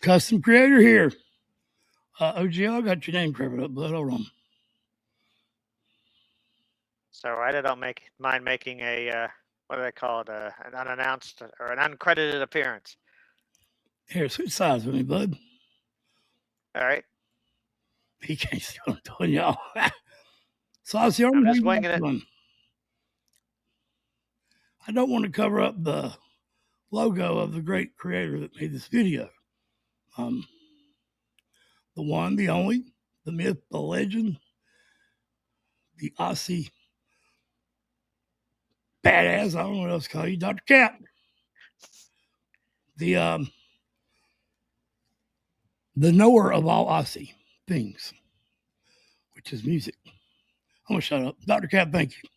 Custom creator here. OGL, I got your name covered up, bud. Hold on. So I don't mind making a what do they call it? An unannounced or an uncredited appearance. Here, switch sides with me, bud. All right. He can't see what I'm doing, y'all. So I see I'm just winging it. I don't want to cover up the logo of the great creator that made this video. The one, the only, the myth, the legend, the Aussie badass, I don't know what else to call you, Dr. Cap. The knower of all Aussie things, which is music. I'm gonna shut up. Dr. Cap, thank you.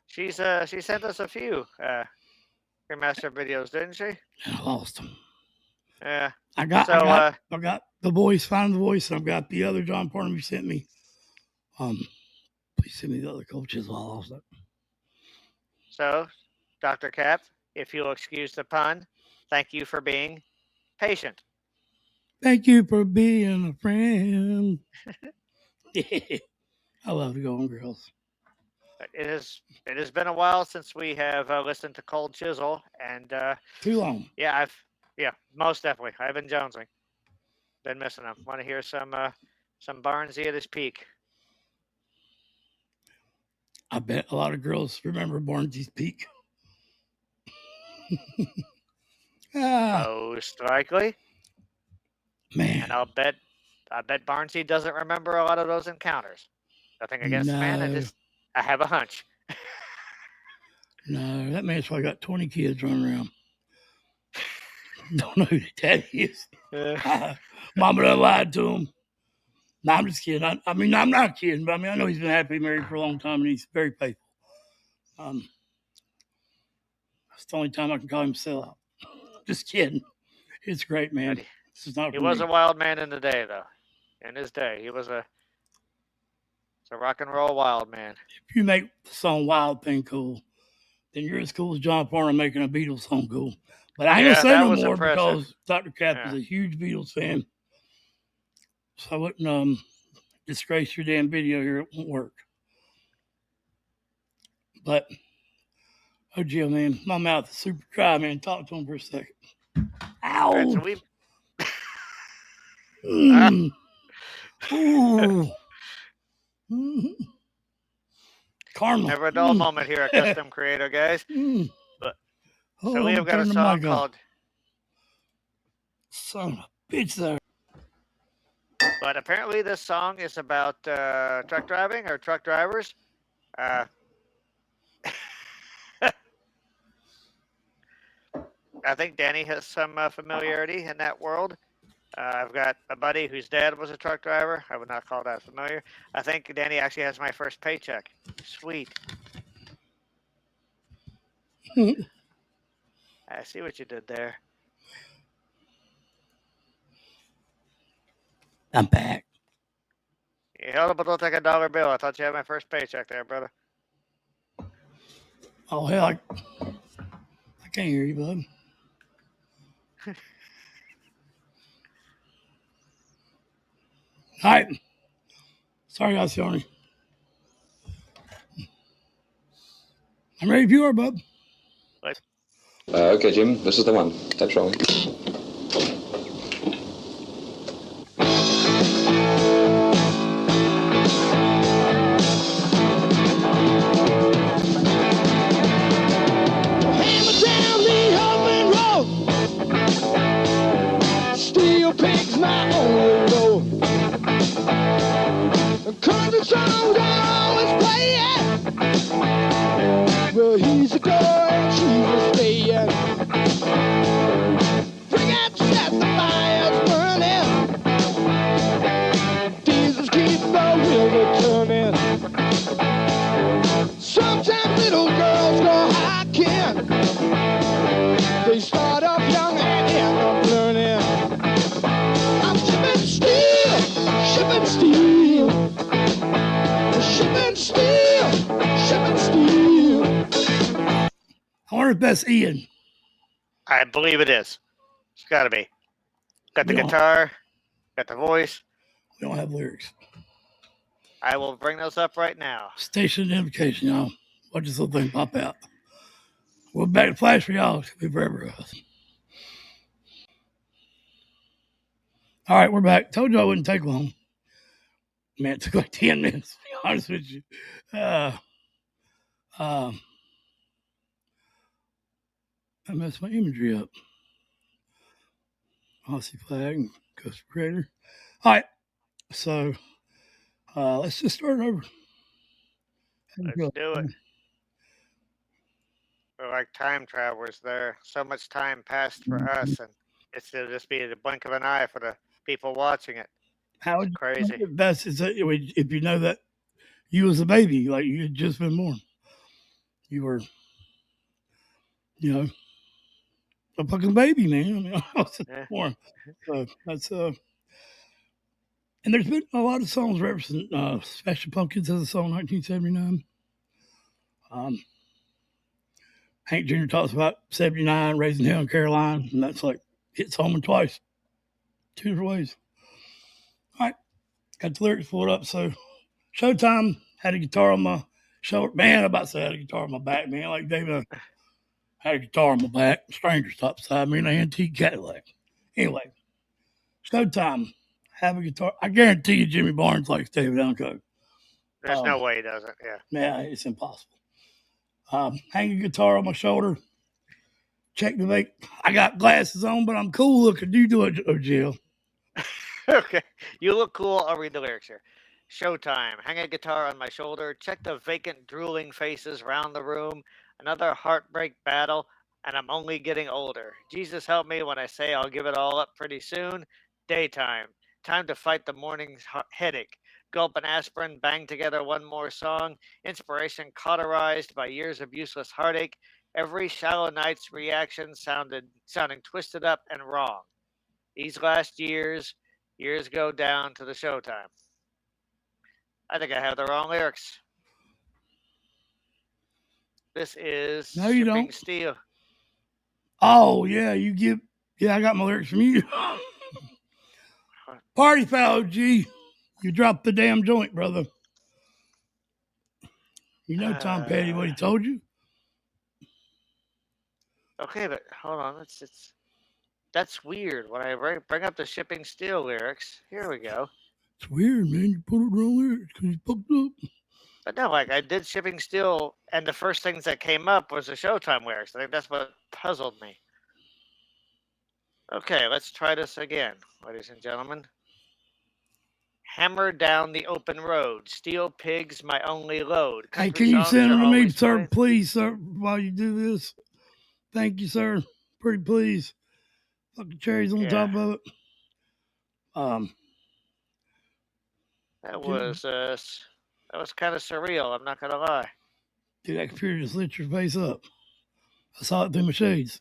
She sent us a few remaster videos, didn't she? I lost them. Yeah. I got the voice, find the voice, and I've got the other John Parham you sent me. Please send me the other coaches while I lost it. So, Dr. Cap, if you'll excuse the pun, thank you for being patient. Thank you for being a friend. I love the Golden Girls. It has been a while since we have listened to Cold Chisel, and too long. Yeah, most definitely. I've been jonesing. Been missing them. Want to hear some Barnesy at his peak? I bet a lot of girls remember Barnesy's peak. Most likely. Man. And I bet Barnesy doesn't remember a lot of those encounters. Nothing against the man. I have a hunch. No, that man's probably got 20 kids running around. Don't know who that is. Mama done lied to him. No, I'm just kidding. I mean, I'm not kidding, but I mean, I know he's been happily married for a long time and he's very faithful. That's the only time I can call him sellout. Just kidding. It's great, man. He was a wild man in the day, though. In his day, he was a rock and roll wild man. If you make the song Wild Thing cool, then you're as cool as John Parham making a Beatles song cool. But I ain't gonna say no more because Dr. Cap is a huge Beatles fan. So I wouldn't disgrace your damn video here. It won't work. But, oh, Jill, man, my mouth is super dry, man. Talk to him for a second. Ow! Right, so we... Ooh. Karma. Never a dull moment here at Custom Creator, guys. But, so we have got a song called... Son of a bitch there. But apparently this song is about truck driving or truck drivers. I think Danny has some familiarity in that world. I've got a buddy whose dad was a truck driver. I would not call that familiar. I think Danny actually has my first paycheck. Sweet. I see what you did there. I'm back. You held up a little like a $1 bill. I thought you had my first paycheck there, brother. Oh, hell, I can't hear you, bud. All right. Sorry, Alcione. I'm ready if you are, bub. Okay, Jim, this is the one. That's rolling. Country songs I always playing. Well, he's a girl and she's a staying. Bring out set the fires burning. Jesus keep the river turning. Sometimes little girls go hiking. They start up young and end up learning. I'm shipping steel, shipping steel. Shipping steel, shipping steel. I wonder if that's Ian. I believe it is. It's got to be. Got the guitar, got the voice. We don't have lyrics. I will bring those up right now. Station identification, y'all. Watch this little thing pop out. We're back to flash for y'all. It's gonna be forever. All right, we're back. Told you I wouldn't take long. Man, it took like 10 minutes, to be honest with you. I messed my imagery up. Aussie flag and custom creator. All right, so let's just start over. Let's do it. We're like time travelers there. So much time passed for us, and it'll just be the blink of an eye for the people watching it. How would crazy? That's if you know that you was a baby, like you had just been born. You were, a fucking baby, man. I mean, I was born. So that's and there's been a lot of songs referencing Smashing Pumpkins as a song in 1979. Hank Jr. talks about 79, Raising Hell in Caroline, and that's like hits home twice, two different ways. All right, got the lyrics pulled up. So, Showtime had a guitar on my shoulder. Man, I'm about to say I had a guitar on my back, man. Like David had a guitar on my back. Strangers top beside me in an antique Cadillac. Anyway, Showtime have a guitar. I guarantee you Jimmy Barnes likes David Allen. There's no way he doesn't. Yeah, it's impossible. Hang a guitar on my shoulder. Check the vape. I got glasses on, but I'm cool looking. You do it, Jill. Okay. You look cool. I'll read the lyrics here. Showtime. Hang a guitar on my shoulder. Check the vacant, drooling faces round the room. Another heartbreak battle, and I'm only getting older. Jesus help me when I say I'll give it all up pretty soon. Daytime. Time to fight the morning's headache. Gulp an aspirin, bang together one more song. Inspiration cauterized by years of useless heartache. Every shallow night's reaction sounding twisted up and wrong. These last years go down to the Showtime. I think I have the wrong lyrics. This is Shipping Steel. Oh, yeah, I got my lyrics from you. Party foul, G. You dropped the damn joint, brother. You know Tom Petty, what he told you? Okay, but hold on. That's weird. When I bring up the Shipping Steel lyrics, here we go. It's weird, man. You put it wrong lyrics because you fucked up. But no, like I did Shipping Steel, and the first things that came up was the Showtime lyrics. I think that's what puzzled me. Okay, let's try this again, ladies and gentlemen. Hammer down the open road. Steel pigs, my only load. Hey, can you send them to me, sir? Please, sir, while you do this. Thank you, sir. Pretty please. Fucking cherries on top of it. That was kind of surreal. I'm not gonna lie. Dude, that computer just lit your face up. I saw it through my shades.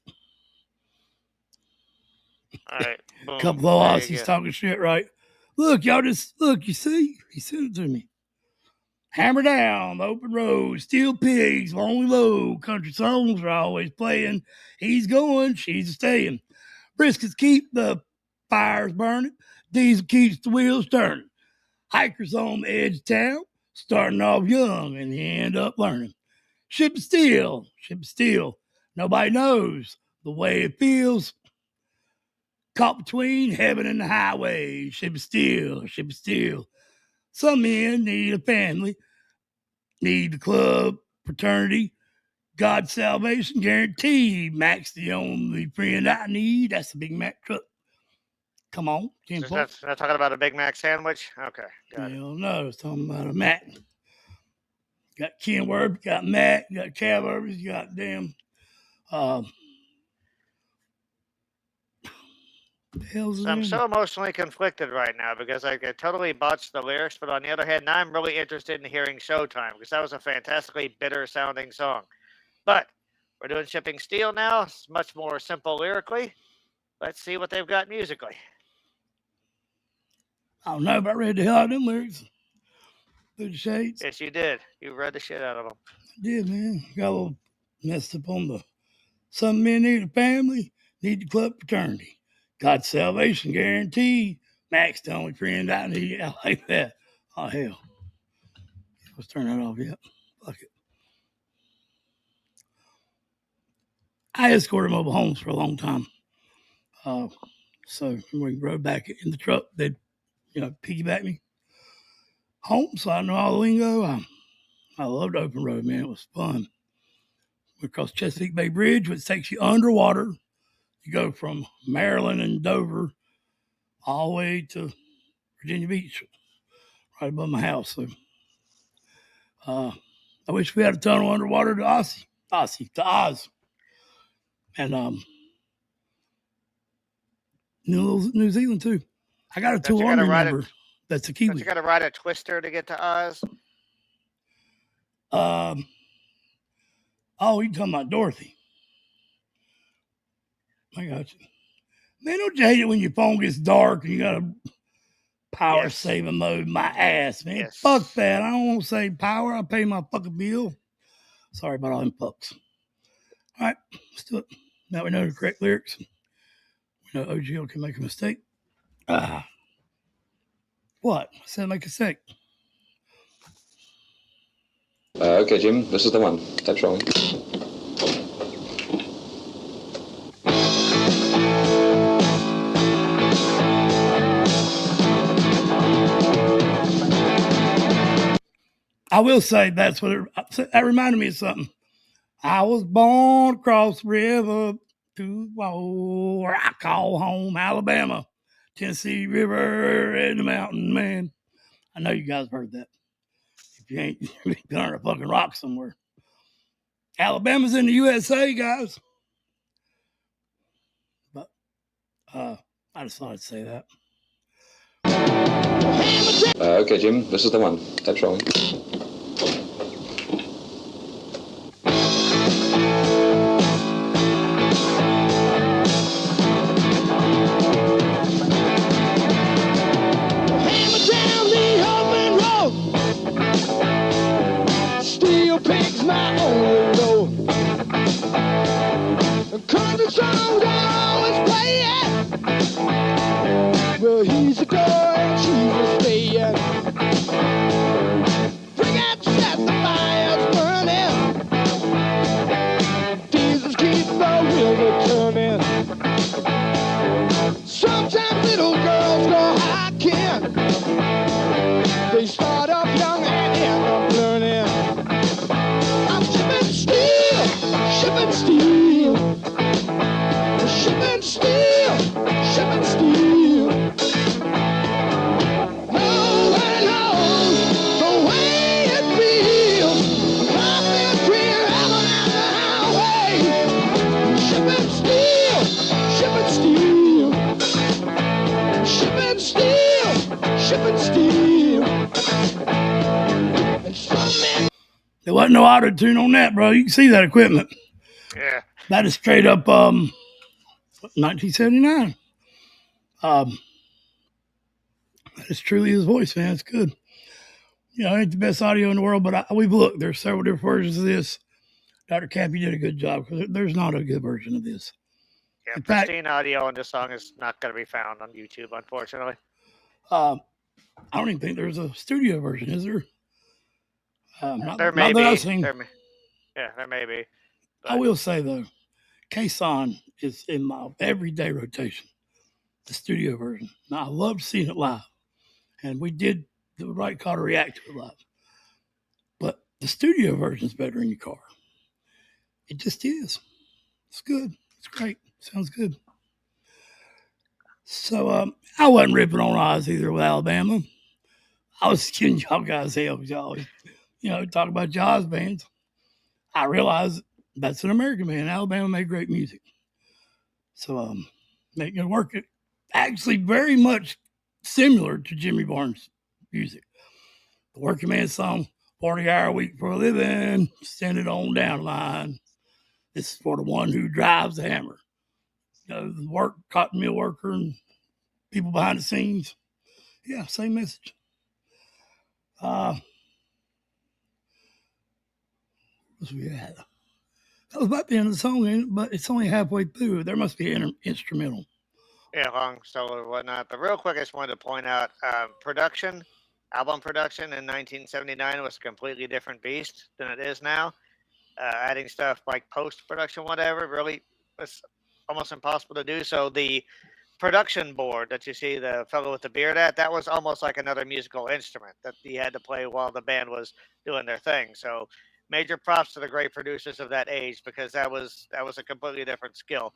All right. Boom. Couple of Aussies talking shit, right? Look, y'all you see? He sent it to me. Hammer down the open road, steel pigs, lonely low, country songs are always playing. He's going, she's staying. Briskets keep the fires burning. Diesel keeps the wheels turning. Hikers on the edge of town, starting off young and they end up learning. Ship steel. Nobody knows the way it feels. Caught between heaven and the highway. Ship steel. Some men need a family, need the club, fraternity, God's salvation guaranteed. Mac's the only friend I need. That's a Big Mac truck. Come on. Not talking about a Big Mac sandwich? Okay. Got it. No, it's talking about a Mac. Got Kenworth, got Mac, got Cavalry, you got damn. I'm so emotionally conflicted right now because I totally botched the lyrics, but on the other hand, now I'm really interested in hearing Showtime because that was a fantastically bitter sounding song. But we're doing Shipping Steel now. It's much more simple lyrically. Let's see what they've got musically. I don't know if I read the hell out of them lyrics. Through the shades. Yes, you did. You read the shit out of them. I did, man. Got a little messed up on the some men need a family, need the club fraternity. God's salvation guaranteed. Max, the only friend I need. I like that. Oh, hell. Let's turn that off yet. Fuck it. I escorted mobile homes for a long time. So when we rode back in the truck, they'd, piggyback me home. So I know all the lingo. I loved open road, man. It was fun. We crossed Chesapeake Bay Bridge, which takes you underwater. You go from Maryland and Dover all the way to Virginia Beach, right above my house. So I wish we had a tunnel underwater to Oz. And New Zealand too. I got a tool army member that's a Kiwi. Don't you got to ride a twister to get to Oz? Oh, you talking about Dorothy? I got you. Man, don't you hate it when your phone gets dark and you got a power saving mode? My ass, man. Yes. Fuck that. I don't want to save power. I pay my fucking bill. Sorry about all them fucks. All right, let's do it. Now we know the correct lyrics. We know OGL can make a mistake. What? I said make a mistake. Okay, Jim, this is the one. That's wrong. I will say that reminded me of something. I was born across the river to where I call home, Alabama, Tennessee River, and the mountain man. I know you guys heard that. If you ain't, you've been under a fucking rock somewhere. Alabama's in the USA, guys. But I just thought I'd say that. Okay, Jim, this is the one. That's wrong. My only road. Country songs I always play it. Well, he's a girl and she's a staying. Bring out the set, the fire's burning. Jesus keep the river turning. Sometimes little girls go hiking. They start up young and end up learning. Shipping steel, shipping steel, shipping steel. Nobody knows the way it feels. I've been clear out on the highway. Shipping steel, shipping steel, shipping steel, shipping steel. And some men. There wasn't no auto tune on that, bro. You can see that equipment. Yeah. That is straight up 1979. That is truly his voice, man. It's good. It ain't the best audio in the world, but we've looked. There's several different versions of this. Dr. Cappy did a good job because there's not a good version of this. Yeah, pristine audio on this song is not going to be found on YouTube, unfortunately. I don't even think there's a studio version, is there? There may be. There may be. But I will say, though, K-Son is in my everyday rotation, the studio version. Now, I loved seeing it live, and we did the right call to reactor live. But the studio version is better in your car. It just is. It's good. It's great. Sounds good. So I wasn't ripping on Oz either with Alabama. I was kidding y'all guys hell because y'all always, talk about jazz bands. I realized that's an American band. Alabama made great music. So making it work, it actually very much similar to Jimmy Barnes' music. The working man song, 40-hour week for a living, send it on down the line. This is for the one who drives the hammer. The cotton mill worker and people behind the scenes. Yeah, same message. What was we at? That was about the end of the song, but it's only halfway through. There must be an instrumental Yeah, long solo or whatnot. But real quick, I just wanted to point out album production in 1979 was a completely different beast than it is now. Adding stuff like post production, whatever, really was almost impossible to do. So the production board that you see the fellow with the beard at, that was almost like another musical instrument that he had to play while the band was doing their thing. So major props to the great producers of that age, because that was a completely different skill.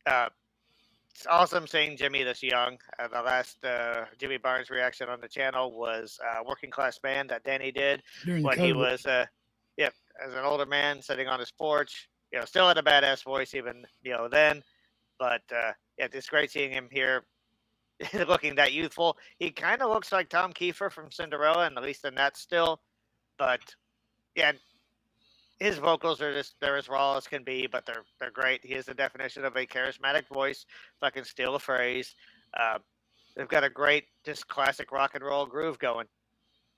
Uh, it's awesome seeing Jimmy this young. The last Jimmy Barnes reaction on the channel was Working Class Band that Danny did when he was, as an older man sitting on his porch. Still had a badass voice even then. But it's great seeing him here, looking that youthful. He kind of looks like Tom Kiefer from Cinderella, and at least in that still. But yeah, his vocals are they're as raw as can be, but they're great. He is the definition of a charismatic voice. If I can steal a phrase, they've got a great, just classic rock and roll groove going.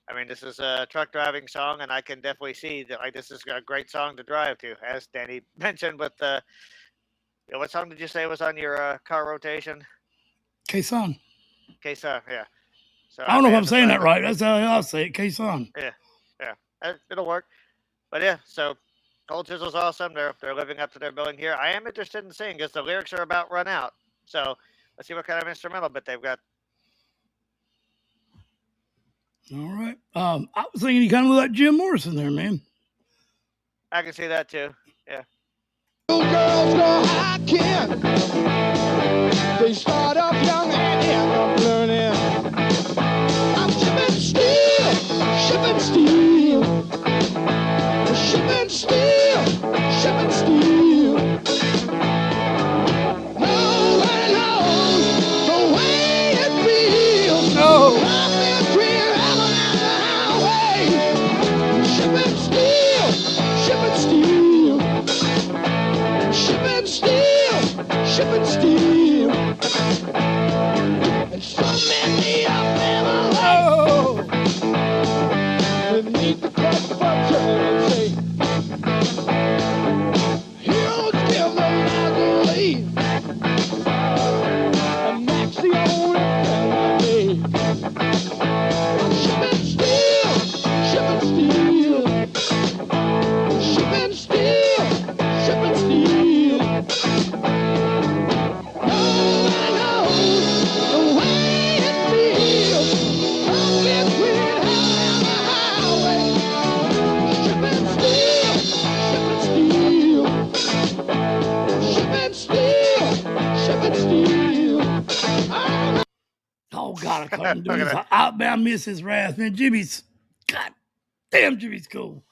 I mean, this is a truck driving song, and I can definitely see that this is a great song to drive to, as Danny mentioned with the. What song did you say was on your car rotation? K-Son. K-Son, yeah. So I don't know if I'm saying that right. That's how I'll say it, K-Son. Yeah. It'll work. But yeah, so Cold Chisel's awesome. They're living up to their billing here. I am interested in seeing, because the lyrics are about run out. So let's see what kind of instrumental bit they've got. All right. I was thinking you kind of look like Jim Morrison there, man. I can see that too. Yeah. Girls go hiking. They start off young and end up learning. I'm shipping steel, shipping steel, shipping steel, shipping steel. Nobody knows the way it feels. No. I've been between heaven and the highway. Shipping steel, shipping steel. Shipping steel, shipping steel. And some men need a family. Beneath the club button and say, heroes give them Nazarene. And Max the only family. Shipping steel, shipping steel. Shipping steel, shipping steel. Nobody knows the way it feels. I'm between hell and the highway. Shipping steel, shipping steel. Shipping steel, shipping steel. Oh, God, I couldn't do this. I miss his wrath, man. Jimmy's, God damn, Jimmy's cool.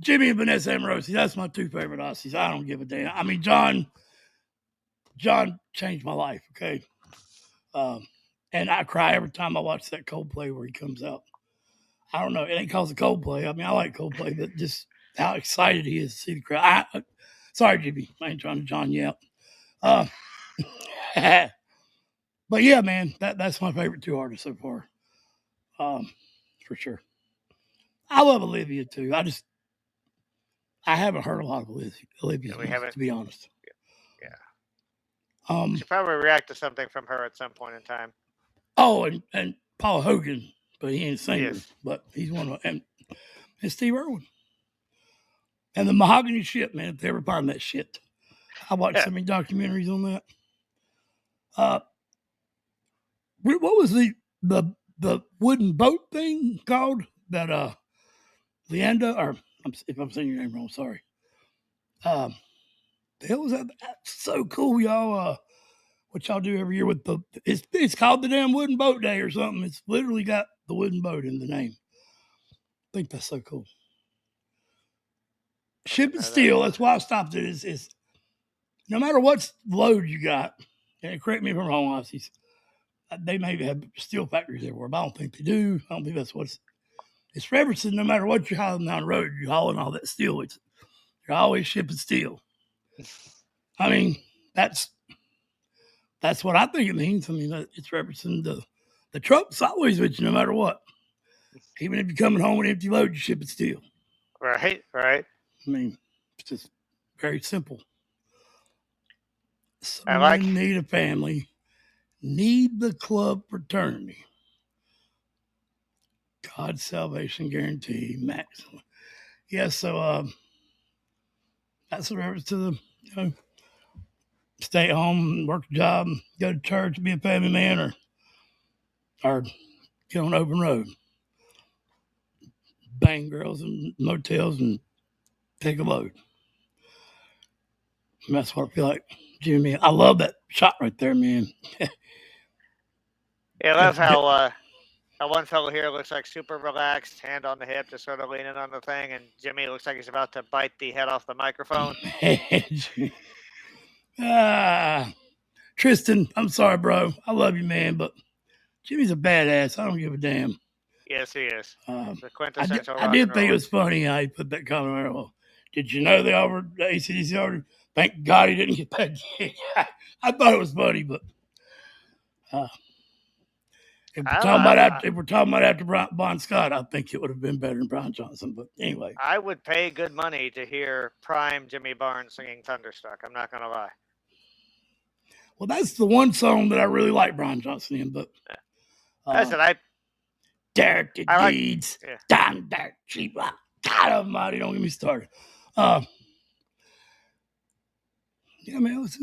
Jimmy and Vanessa Amorosi, that's my two favorite Aussies. I don't give a damn. I mean, John changed my life, okay? And I cry every time I watch that Coldplay where he comes out. I don't know. It ain't cause of Coldplay. I mean, I like Coldplay, but just how excited he is to see the crowd. Sorry, Jimmy. I ain't trying to John you out. But yeah, man, that's my favorite two artists so far. For sure. I love Olivia too. I haven't heard a lot of Olivia's music, to be honest. Yeah. We should probably react to something from her at some point in time. Oh, and Paul Hogan, but he ain't a singer, but he's one of them. And Steve Irwin. And the Mahogany Ship, man, if they ever find that shit. I watched so many documentaries on that. What was the wooden boat thing called? That Leanda, or if I'm saying your name wrong, sorry. The hell was that? That's so cool, y'all. What y'all do every year with it's called the damn Wooden Boat Day or something. It's literally got the wooden boat in the name. I think that's so cool. Ship and steel, that's why I stopped it, is no matter what load you got, and correct me if I'm wrong, Aussies, they may have steel factories everywhere, but I don't think they do. I don't think that's what it's referencing. No matter what you're hauling down the road, you're hauling all that steel. You're always shipping steel. I mean, that's what I think it means. I mean, it's referencing the truck's always with you no matter what. Even if you're coming home with an empty load, you're shipping steel. Right. I mean, it's just very simple. So Some men need a family, need the club fraternity. God's salvation guarantee, maximum. Yeah, so that's a reference to the stay at home, work a job, go to church, be a family man, or get on open road, bang girls in motels and take a load. And that's what I feel like, Jimmy. I love that shot right there, man. I love how one fellow here looks like super relaxed, hand on the hip, just sort of leaning on the thing, and Jimmy looks like he's about to bite the head off the microphone. Tristan, I'm sorry, bro. I love you, man, but Jimmy's a badass. I don't give a damn. Yes, he is. The quintessential I did think it was funny how he put that comment out. Well, did you know they offered the ACDC order? Thank God he didn't get that gig. I thought it was funny, but if we're talking about after Bon Scott, I think it would have been better than Brian Johnson. But anyway, I would pay good money to hear prime Jimmy Barnes singing Thunderstruck. I'm not going to lie. Well, that's the one song that I really like Brian Johnson in. But Derek the Deeds, Don Derek Cheap. God Almighty, don't get me started. Yeah, man. Let's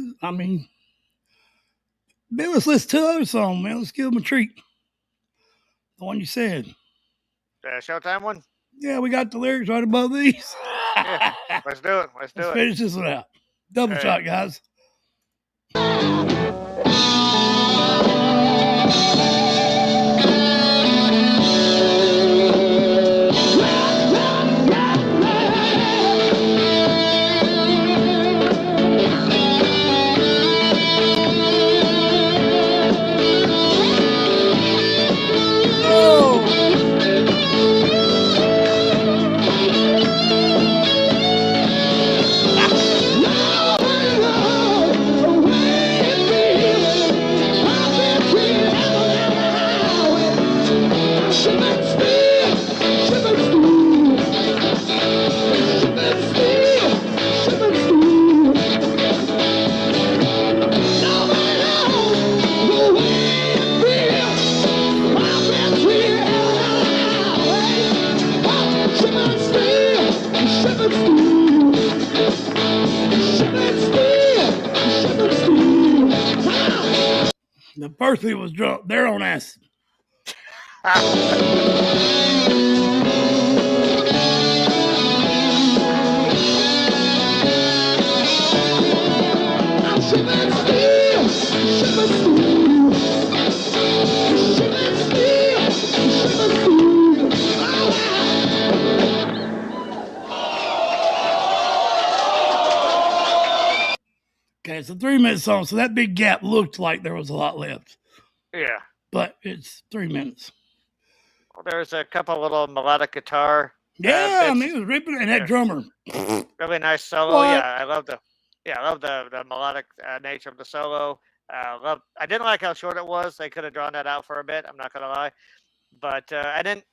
listen to the other song, man. Let's give them a treat. The one you said. The Showtime one? Yeah, we got the lyrics right above these. Yeah, let's do it. Let's finish this one out. Double shot, guys. The first people was drunk. They're on acid. Okay, it's a 3-minute song, so that big gap looked like there was a lot left. Yeah. But it's 3 minutes. Well, there's a couple little melodic guitar. Yeah, I mean, it was ripping, and that drummer. Really nice solo. What? Yeah, I love the melodic nature of the solo. I didn't like how short it was. They could have drawn that out for a bit. I'm not gonna lie, but I didn't.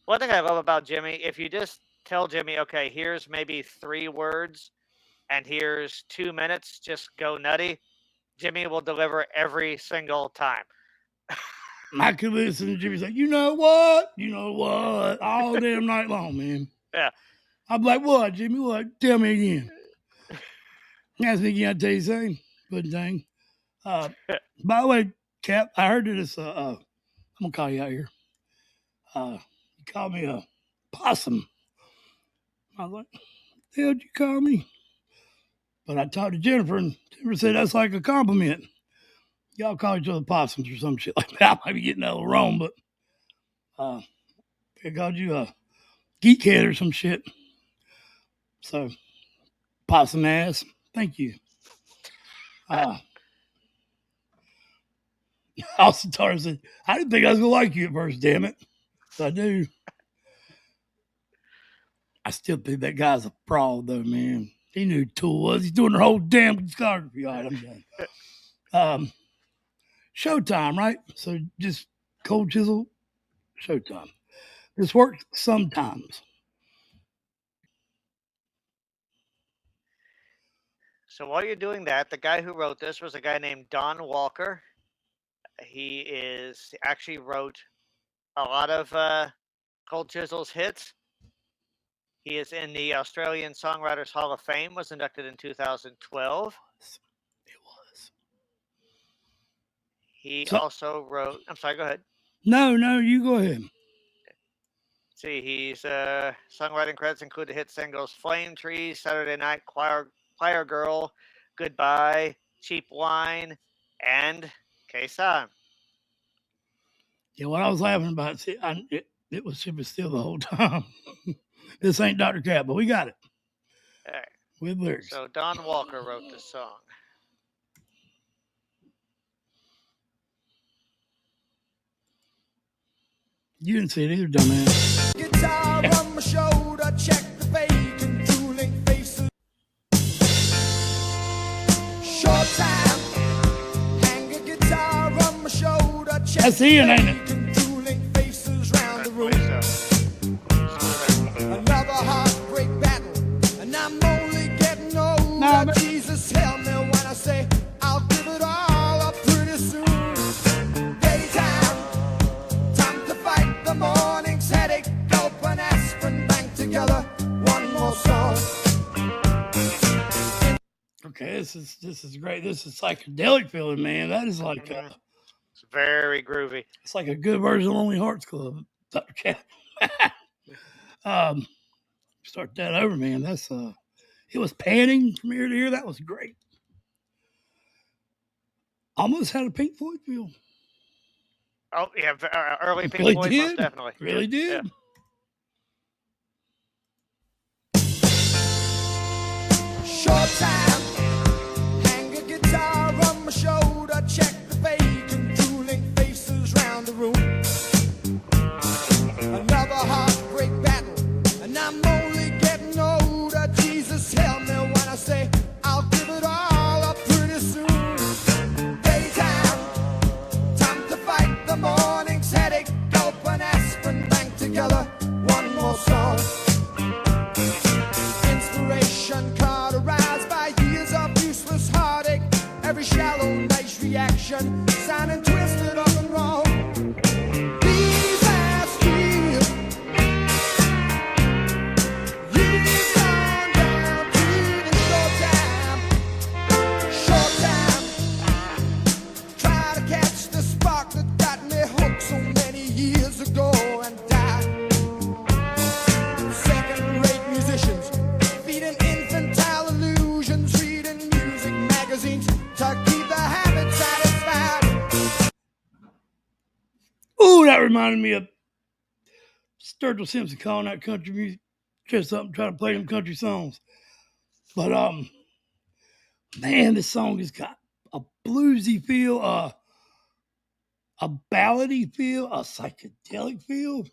One thing I love about Jimmy, if you just tell Jimmy, okay, here's maybe 3 words, and here's 2 minutes, just go nutty. Jimmy will deliver every single time. I could listen to Jimmy say, you know what, all damn night long, man. Yeah. I'm like, what, Jimmy? What? Tell me again. Ask me again, I'll tell you something. Good thing. By the way, Cap, I heard this. I'm gonna call you out here. You called me a possum. I was like, the hell did you call me? But I talked to Jennifer, and Jennifer said that's like a compliment. Y'all call each other possums or some shit like that. I might be getting that a little wrong, but they called you a geekhead or some shit. So, possum ass. Thank you. Austin Tar said, I didn't think I was going to like you at first, damn it. So I do. I still think that guy's a fraud, though, man. He knew who Tool was. He's doing the whole damn discography. All right, I'm done. Showtime, right? So just Cold Chisel, Showtime. This works sometimes. So while you're doing that, the guy who wrote this was a guy named Don Walker. He actually wrote a lot of Cold Chisel's hits. He is in the Australian Songwriters Hall of Fame, was inducted in 2012. It was. He also wrote, I'm sorry, go ahead. No, you go ahead. See, he's songwriting credits include the hit singles Flame Trees, Saturday Night, Choir Girl, Goodbye, Cheap Wine, and K-San. Yeah, what I was laughing about, see, it was Ship Is Still the whole time. This ain't Dr. Cat, but we got it. All right. With lyrics. So Don Walker wrote this song. You didn't see it either, dumbass. Guitar on my shoulder, check the vacant, drooling faces. Showtime. Hang a guitar on my shoulder, check That's Ian, ain't it? vacant, drooling faces round the room. Another heartbreak battle, and I'm only getting older. Nah, but Jesus, help me when I say I'll give it all up pretty soon. Daytime, time to fight the morning's headache. Gulp and aspirin, bank together. One more song. okay, this is great. This is psychedelic feeling, man. That is like it's very groovy. It's like a good version of Lonely Hearts Club, Dr. Cat. Start that over, man. That's it was panning from ear to ear. That was great. Almost had a Pink Floyd feel. Oh yeah, early Pink Really Floyd, did. most definitely. Really did. Yeah. Showtime. Hang a guitar on my shoulder, check the vacant, drooling faces round the room. Another heartbreak battle, and I'm only getting older. Jesus, help me when I say I'll give it all up pretty soon. Daytime, time to fight the morning's headache. Gulp and aspirin, bank together. One more song. Inspiration cauterized by years of useless heartache. Every shallow, nice reaction, sounding twisted up and wrong. These last years, you've gone down to the showtime. Try to catch the spark that got me hooked so many years ago and died. Second-rate musicians feeding infantile illusions, reading music magazines to keep the habit satisfied. Ooh, that reminded me of Sturgill Simpson calling that country music just up and trying to play them country songs. But man, this song has got a bluesy feel, a ballady feel, a psychedelic feel.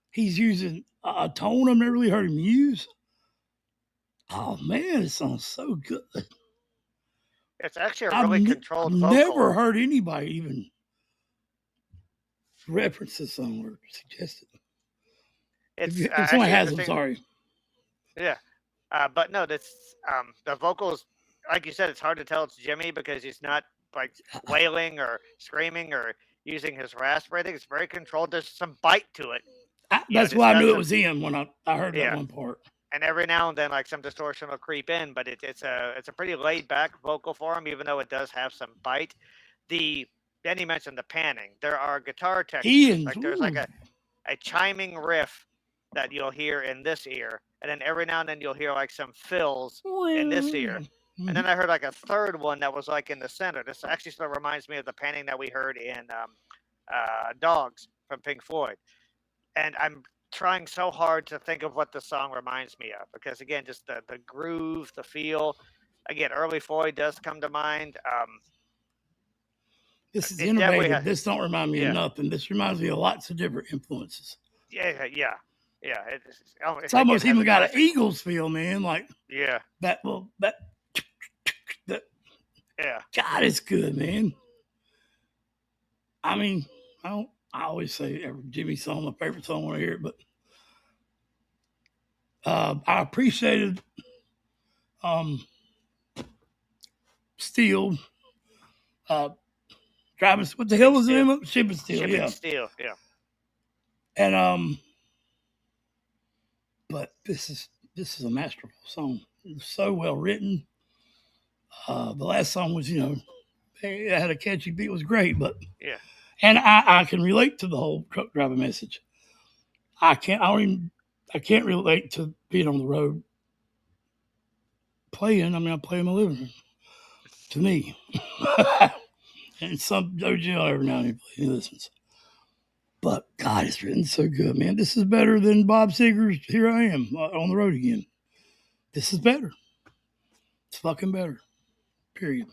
He's using a tone I've never really heard him use. Oh man, it sounds so good. It's actually a really controlled vocal. I've never heard anybody even reference this song or suggest it. If someone has, I'm sorry. Yeah, but no, that's the vocals. Like you said, it's hard to tell it's Jimmy because he's not like wailing or screaming or using his rasp or anything. It's very controlled. There's some bite to it. That's why I knew it was him when I heard that one part. And every now and then, like some distortion will creep in, but it's a pretty laid back vocal for him, even though it does have some bite. Then he mentioned the panning. There are guitar textures. Like there's like a chiming riff that you'll hear in this ear, and then every now and then you'll hear like some fills in this ear. Mm-hmm. And then I heard like a third one that was like in the center. This actually sort of reminds me of the panning that we heard in Dogs from Pink Floyd. And I'm trying so hard to think of what the song reminds me of, because again, just the groove, the feel. Again, early Floyd does come to mind. This is innovative. This don't remind me of nothing. This reminds me of lots of different influences. Yeah. It's almost even got an Eagles feel, man. Like that. Yeah. God, it's good, man. I mean, I always say every Jimmy song, my favorite song when I hear it, but I appreciated Steel. Travis, what the hell was the name of it? Shipping Steel, Shipping Steel, yeah. And but this is a masterful song. It's so well written. The last song was, it had a catchy beat. It was great, but yeah. And I can relate to the whole truck driver message. I can't relate to being on the road playing. I mean, I play in my living room. To me, and some Joe every now and then he listens. But God, it's written so good, man. This is better than Bob Seger's "Here I Am" on the road again. This is better. It's fucking better. Period.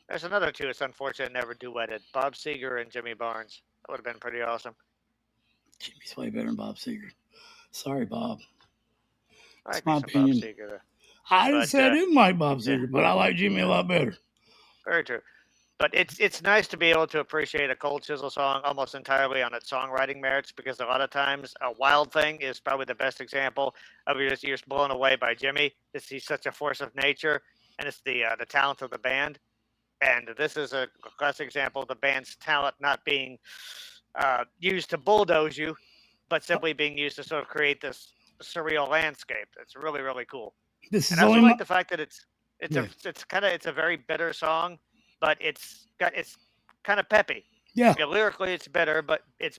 There's another two. It's unfortunate never duetted. Bob Seger and Jimmy Barnes. That would have been pretty awesome. Jimmy's way better than Bob Seger. Sorry, Bob. That's my opinion. Bob Seger, I didn't say I didn't like Bob Seger, but I like Jimmy a lot better. Very true. But it's nice to be able to appreciate a Cold Chisel song almost entirely on its songwriting merits, because a lot of times a Wild Thing is probably the best example of you're just blown away by Jimmy. He's such a force of nature, and it's the talent of the band. And this is a classic example of the band's talent not being used to bulldoze you, but simply being used to sort of create this surreal landscape. It's really, really cool. And I also like the fact that it's a very bitter song, but it's kind of peppy. Yeah. Lyrically, it's bitter, but it's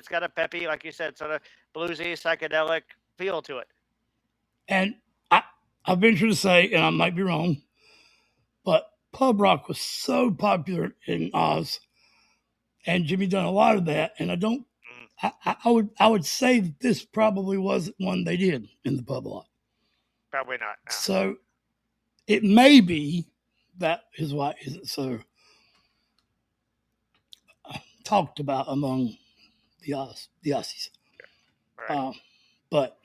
got a peppy, like you said, sort of bluesy, psychedelic feel to it. And I venture to say, and I might be wrong, but pub rock was so popular in Oz, and Jimmy done a lot of that. And I would say that this probably wasn't one they did in the pub a lot. Probably not. No. So it may be that is why is it so talked about among the Aussies. Right. But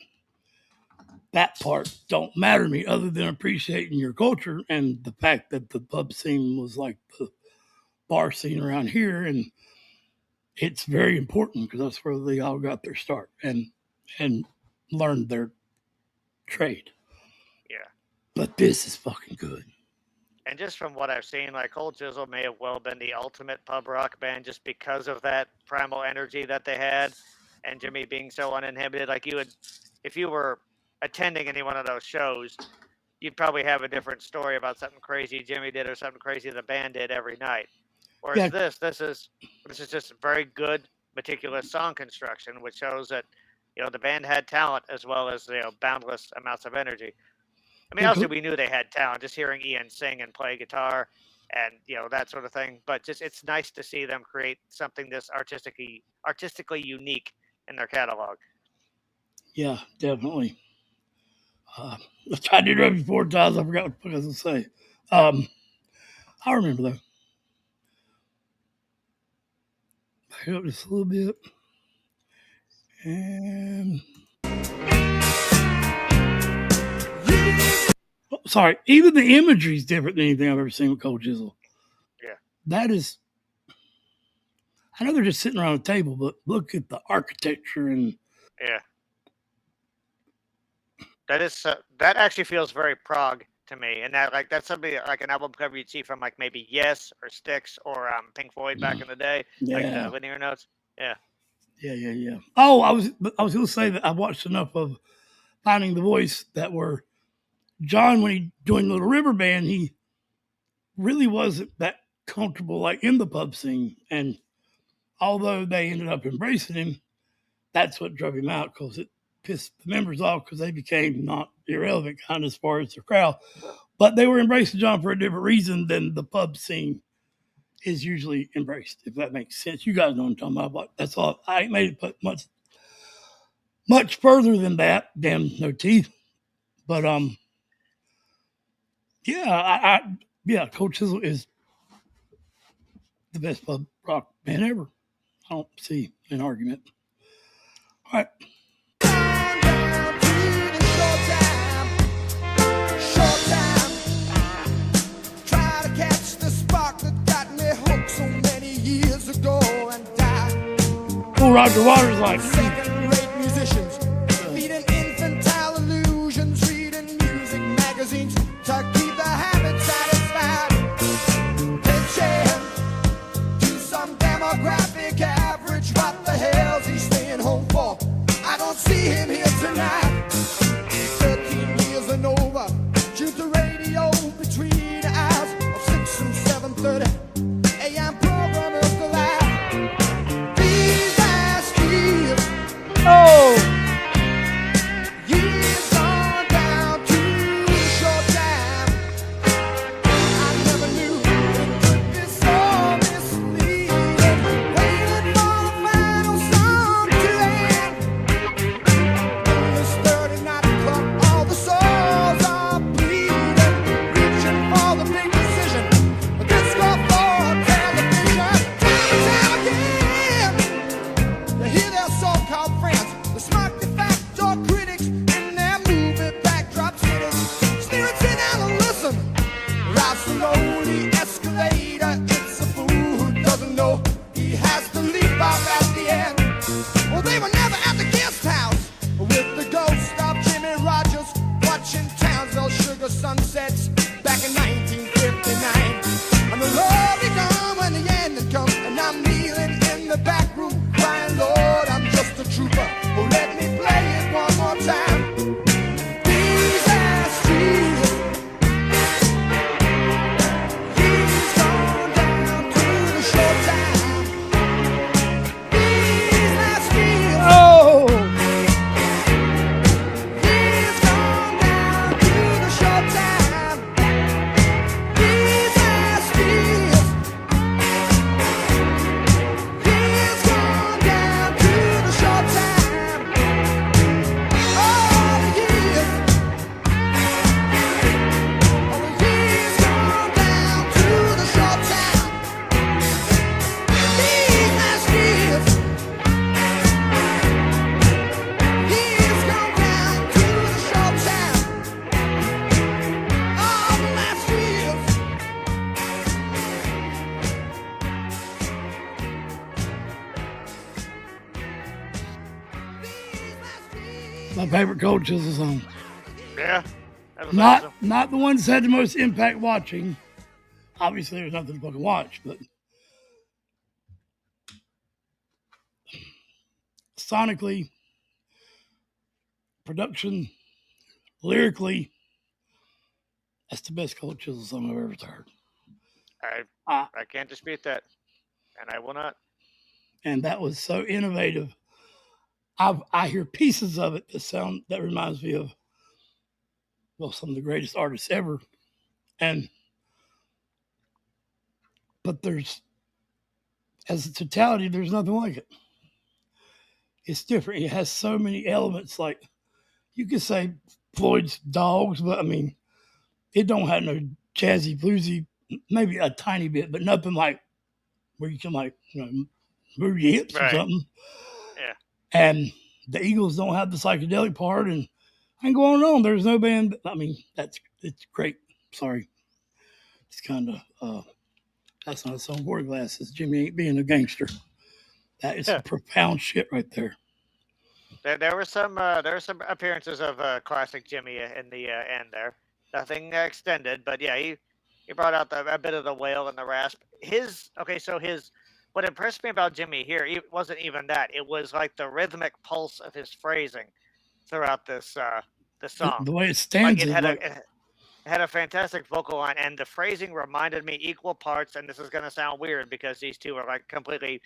that part don't matter to me, other than appreciating your culture and the fact that the pub scene was like the bar scene around here, and it's very important because that's where they all got their start and learned their trade. Yeah. But this is fucking good. And just from what I've seen, like Cold Chisel may have well been the ultimate pub rock band just because of that primal energy that they had, and Jimmy being so uninhibited. Like if you were attending any one of those shows, you'd probably have a different story about something crazy Jimmy did or something crazy the band did every night. Whereas this is just very good, meticulous song construction, which shows that the band had talent as well as boundless amounts of energy. I mean, obviously we knew they had talent just hearing Ian sing and play guitar and that sort of thing. But just it's nice to see them create something this artistically unique in their catalog. Yeah, definitely. I tried to do it 4 times. I forgot what I was going to say. I remember though. Back up just a little bit. And sorry, even the imagery is different than anything I've ever seen with Cold Chisel. Yeah. That is, I know they're just sitting around a table, but look at the architecture and. Yeah. That actually feels very prog to me, and that's something like an album cover you'd see from like maybe Yes or Styx or Pink Floyd back in the day, like the linear notes. Yeah. Yeah. Oh, I was going to say that I watched enough of Finding the Voice that were John, when he joined Little River Band, he really wasn't that comfortable like in the pub scene, and although they ended up embracing him, that's what drove him out, because it pissed the members off because they became not irrelevant kind of as far as the crowd. But they were embracing John for a different reason than the pub scene is usually embraced, if that makes sense. You guys know what I'm talking about. But that's all. I ain't made it put much further than that. Damn, no teeth. But yeah, Cold Chisel is the best pub rock band ever. I don't see an argument. All right. Showtime. Try to catch the spark that got me hooked so many years ago and died. Well, Roger Waters like second-rate musicians, feeding infantile illusions, reading music magazines to keep the habit satisfied. My favorite Cold Chisel song. Yeah. That was Not awesome. not the ones that had the most impact watching. Obviously, there's nothing to fucking watch, but sonically, production, lyrically, that's the best Cold Chisel song I've ever heard. I can't dispute that, and I will not. And that was so innovative. I hear pieces of it that reminds me of, well, some of the greatest artists ever. But as a totality, there's nothing like it. It's different. It has so many elements. Like, you could say Floyd's Dogs, but I mean, it don't have no jazzy bluesy, maybe a tiny bit, but nothing like where you can move your hips or something. Yeah. And the Eagles don't have the psychedelic part, and I can go on. There's no band. I mean, it's great. Sorry, it's kind of that's not a song for glasses. Jimmy ain't being a gangster. That is some profound shit right there. There were some appearances of classic Jimmy in the end there. Nothing extended, but yeah, he brought out a bit of the wail and the rasp. What impressed me about Jimmy here, it wasn't even that. It was like the rhythmic pulse of his phrasing throughout this song. The way it stands, it had a fantastic vocal line, and the phrasing reminded me equal parts. And this is going to sound weird because these two are like completely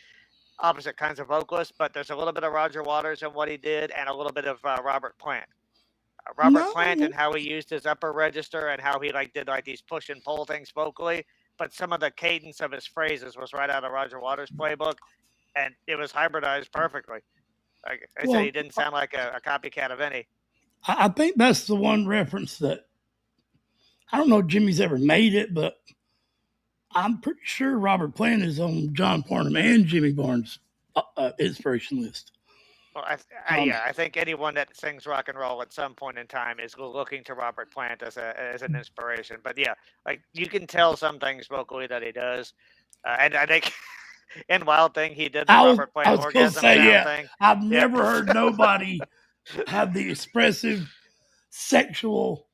opposite kinds of vocalists, but there's a little bit of Roger Waters in what he did, and a little bit of Robert Plant. Plant and how he used his upper register and how he did these push and pull things vocally, but some of the cadence of his phrases was right out of Roger Waters' playbook, and it was hybridized perfectly. Like I said, he didn't sound like a copycat of any. I think that's the one reference that I don't know if Jimmy's ever made it, but I'm pretty sure Robert Plant is on John Farnham and Jimmy Barnes' inspiration list. Well, I think anyone that sings rock and roll at some point in time is looking to Robert Plant as an inspiration. But yeah, you can tell some things vocally that he does, and I think in Wild Thing he did the Robert Plant orgasm sound thing. I've never heard nobody have the expressive sexual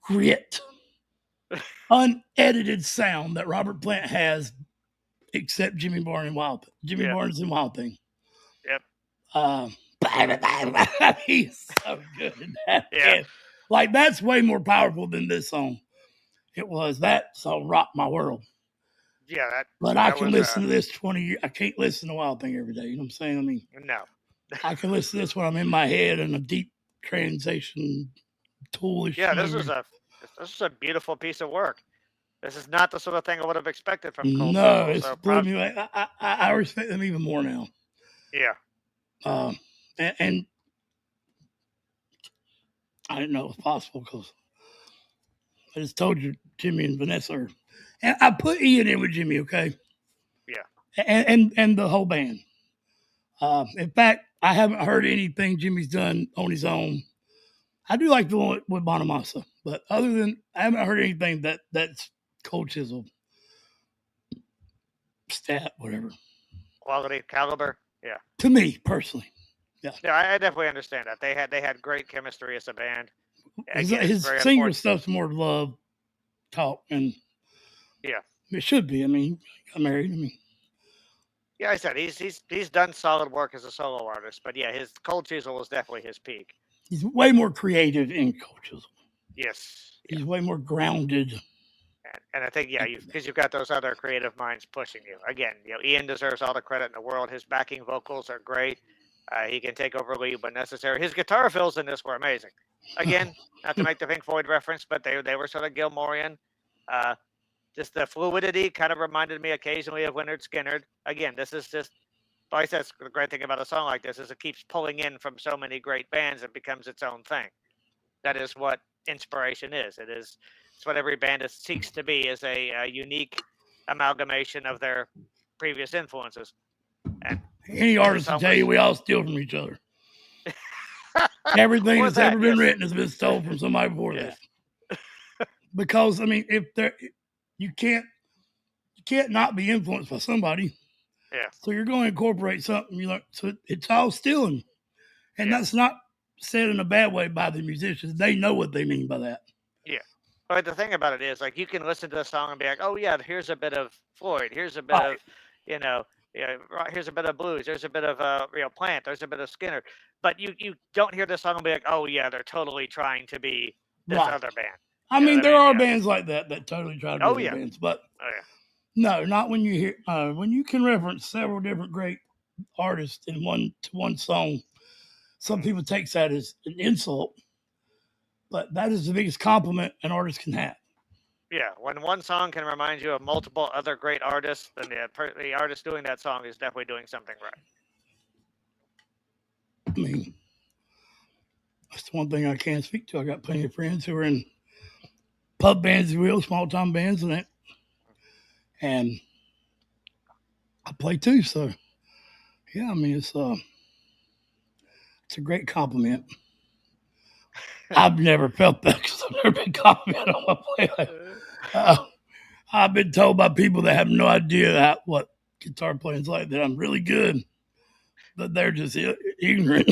grit, unedited sound that Robert Plant has, except Jimmy Barnes and Wild Thing. Yep. He's so good in that. Yeah. That's way more powerful than this song. That song rocked my world. Yeah, but I can listen to this 20 years. I can't listen to Wild Thing every day. You know what I'm saying? I mean, no. I can listen to this when I'm in my head in a deep transition toolish. Yeah, this is a beautiful piece of work. This is not the sort of thing I would have expected from Cold Chisel. No, it's blew me away. I respect them even more now. Yeah. And I didn't know it was possible because I just told you Jimmy and Vanessa and I put Ian in with Jimmy, okay? Yeah. And the whole band. In fact, I haven't heard anything Jimmy's done on his own. I do like the one with Bonamassa, but other than I haven't heard anything that's Cold Chisel, stat, whatever. Quality, caliber, yeah. To me personally, yeah. Yeah, I definitely understand that. They had great chemistry as a band. Again, his singer stuff's more love talk, and yeah, it should be. I mean, got married. I mean, yeah, I said he's done solid work as a solo artist, but yeah, his Cold Chisel was definitely his peak. He's way more creative in Cold Chisel. Yes, he's way more grounded. And I think because you've got those other creative minds pushing you. Again, Ian deserves all the credit in the world. His backing vocals are great. He can take over lead when necessary. His guitar fills in this were amazing. Again, not to make the Pink Floyd reference, but they were sort of Gilmorian. Just the fluidity kind of reminded me occasionally of Lynyrd Skynyrd. Again, this is just, like I said, the great thing about a song like this is it keeps pulling in from so many great bands and becomes its own thing. That is what inspiration is. It's what every band seeks to be, is a unique amalgamation of their previous influences. And any artist will tell you we all steal from each other. Everything that's ever been written has been stolen from somebody before this. Because I mean, you can't not be influenced by somebody. Yeah. So you're going to incorporate something you learn. So it's all stealing, and that's not said in a bad way by the musicians. They know what they mean by that. Yeah. But the thing about it is, like, you can listen to a song and be like, oh, yeah, here's a bit of Floyd. Here's a bit of, you know, here's a bit of blues. There's a bit of, Plant. There's a bit of Skinner. But you don't hear this song and be like, oh, yeah, they're totally trying to be this other band. I mean, there are bands like that totally try to be other bands. But no, not when you hear, when you can reference several different great artists in one song. Some people take that as an insult, but that is the biggest compliment an artist can have. Yeah, when one song can remind you of multiple other great artists, then the artist doing that song is definitely doing something right. I mean, that's the one thing I can't speak to. I got plenty of friends who are in pub bands, if you will, small time bands, and that, and I play too. So, yeah, I mean, it's a great compliment. I've never felt that because I've never been complimented on my play. I've been told by people that have no idea what guitar playing's like that I'm really good, but they're just ignorant.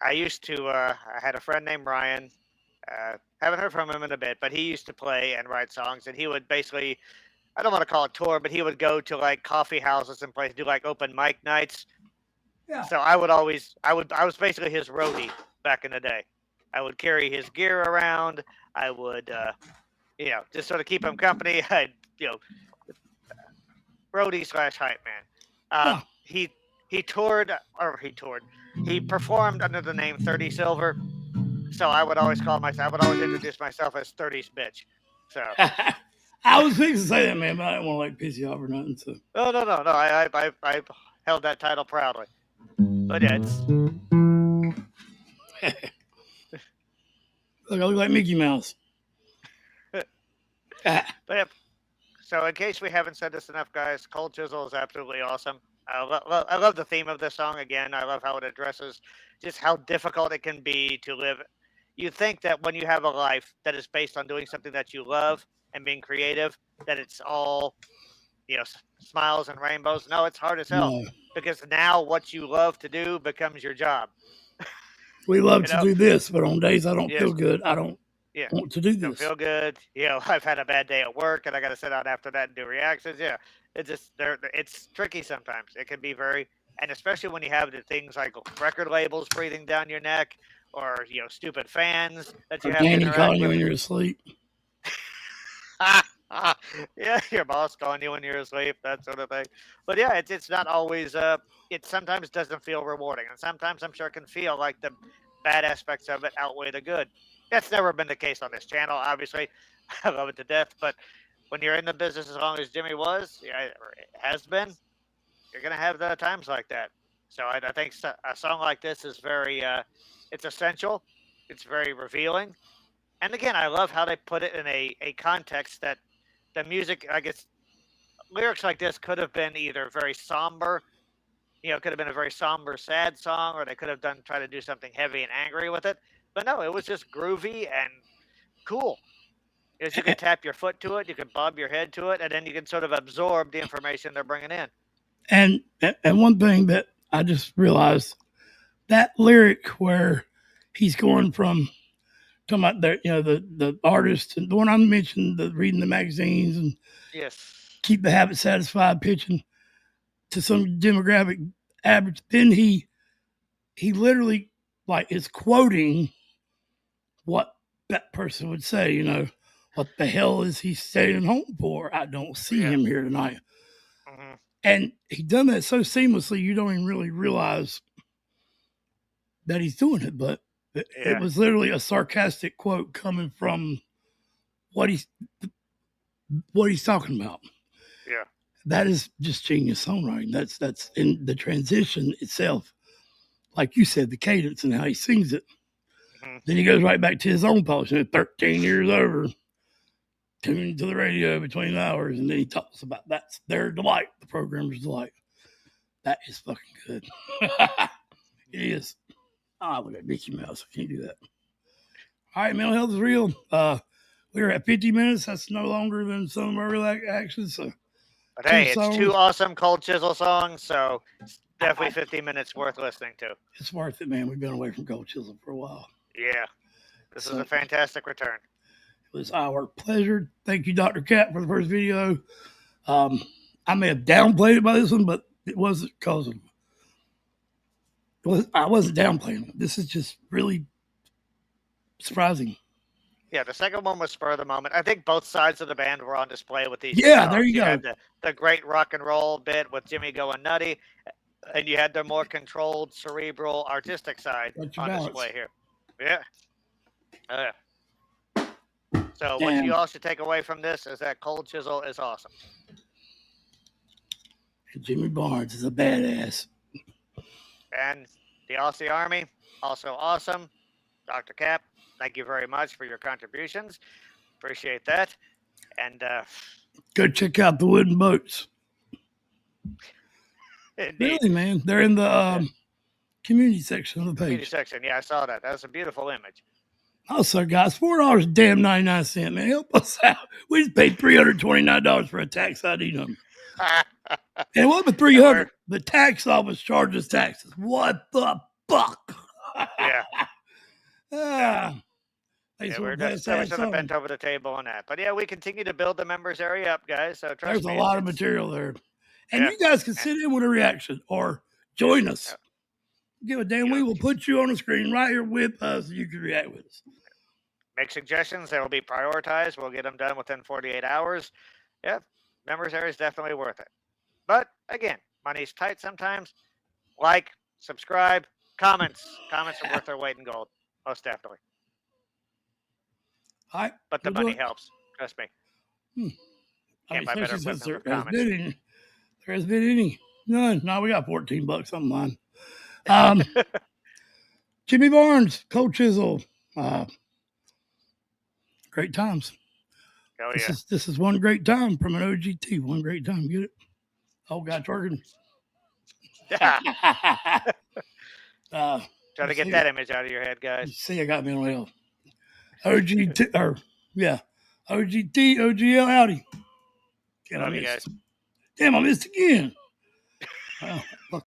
I used to, I had a friend named Ryan. Haven't heard from him in a bit, but he used to play and write songs, and he would basically, I don't want to call it tour, but he would go to like coffee houses and places, do like open mic nights. Yeah. So I was basically his roadie back in the day. I would carry his gear around. I would, just sort of keep him company. I'd, roadie / hype man. He performed under the name 30 Silver. So I would always introduce myself as 30's bitch. So I was fixing to say that, man, but I didn't want to piss you off or nothing. So no. I held that title proudly. But yeah, it's look, I look like Mickey Mouse. But yeah, so in case we haven't said this enough, guys, Cold Chisel is absolutely awesome. I love the theme of this song. Again, I love how it addresses just how difficult it can be to live. You think that when you have a life that is based on doing something that you love and being creative, that it's all, smiles and rainbows. No, it's hard as hell. No. Because now what you love to do becomes your job. We love to do this, but on days I don't feel good, I don't want to do this. Don't feel good. I've had a bad day at work and I got to sit out after that and do reactions. Yeah, it's tricky sometimes. It can be and especially when you have the things like record labels breathing down your neck, or stupid fans that you have to interact calling you when you're asleep. Yeah, your boss calling you when you're asleep, that sort of thing. But yeah, it's not always. It sometimes doesn't feel rewarding, and sometimes I'm sure it can feel like the bad aspects of it outweigh the good. That's never been the case on this channel. Obviously, I love it to death. But when you're in the business as long as Jimmy was, has been, you're gonna have the times like that. So I think a song like this is very. It's essential. It's very revealing. And again, I love how they put it in a context that the music, I guess, lyrics like this could have been either very somber, could have been a very somber, sad song, or they could have tried to do something heavy and angry with it. But no, it was just groovy and cool. Because you can tap your foot to it, you can bob your head to it, and then you can sort of absorb the information they're bringing in. And one thing that I just realized, that lyric where he's going from talking about the artist, and the one I mentioned, the reading the magazines and keep the habit satisfied, pitching to some demographic average. Then he literally is quoting what that person would say. What the hell is he staying home for? I don't see him here tonight. Mm-hmm. And he done that so seamlessly, you don't even really realize that he's doing it, but it was literally a sarcastic quote coming from what he's talking about. Yeah, that is just genius songwriting. That's in the transition itself, like you said, the cadence and how he sings it. Mm-hmm. Then he goes right back to his own polishing. 13 years over, tuned to the radio between hours, and then he talks about that's their delight, the programmer's delight. That is fucking good. It is. I look at Mickey Mouse. I can't do that. All right, mental health is real. We're at 50 minutes. That's no longer than some of our reactions. So But hey, it's 2 awesome Cold Chisel songs, so it's definitely 50 minutes worth listening to. It's worth it, man. We've been away from Cold Chisel for a while. Yeah. This is a fantastic return. It was our pleasure. Thank you, Dr. Cat, for the first video. I may have downplayed it by this one, but it wasn't because of I wasn't downplaying it. This is just really surprising. Yeah, the second one was spur of the moment. I think both sides of the band were on display with these. Yeah, there you go. Had the great rock and roll bit with Jimmy going nutty, and you had the more controlled, cerebral, artistic side on display here. Yeah. So what you all should take away from this is that Cold Chisel is awesome. Jimmy Barnes is a badass. And the Aussie Army, also awesome. Dr. Cap, thank you very much for your contributions. Appreciate that. And go check out the wooden boats. Indeed. Really, man. They're in the community section of the page. Community section. Yeah, I saw that. That's a beautiful image. Also, guys, $4 damn 99 man. Help us out. We just paid $329 for a tax ID number. And what with $300? The tax office charges taxes. What the fuck? Yeah. We're just sort of bent over the table on that. But yeah, we continue to build the members area up, guys. So trust me. There's a lot of material there. And you guys can sit in with a reaction or join us. Give a damn. We will put you on the screen right here with us. You can react with us. Make suggestions. They will be prioritized. We'll get them done within 48 hours. Yeah, members area is definitely worth it. But again, money's tight sometimes. Like, subscribe, comments. Comments are worth their weight in gold. Most definitely. All right. But the money helps. Trust me. Can't buy better equipment with comments. There has been any. None. No, we got $14 on mine. Jimmy Barnes, Cold Chisel. Great times. Oh, yeah. This is one great time from an OGT. One great time. Get it? Oh, God, twerking. Try to get that image out of your head, guys. See, I got me on L. OGT, OGT, OGL, Audi. Love you guys. Damn, I missed again.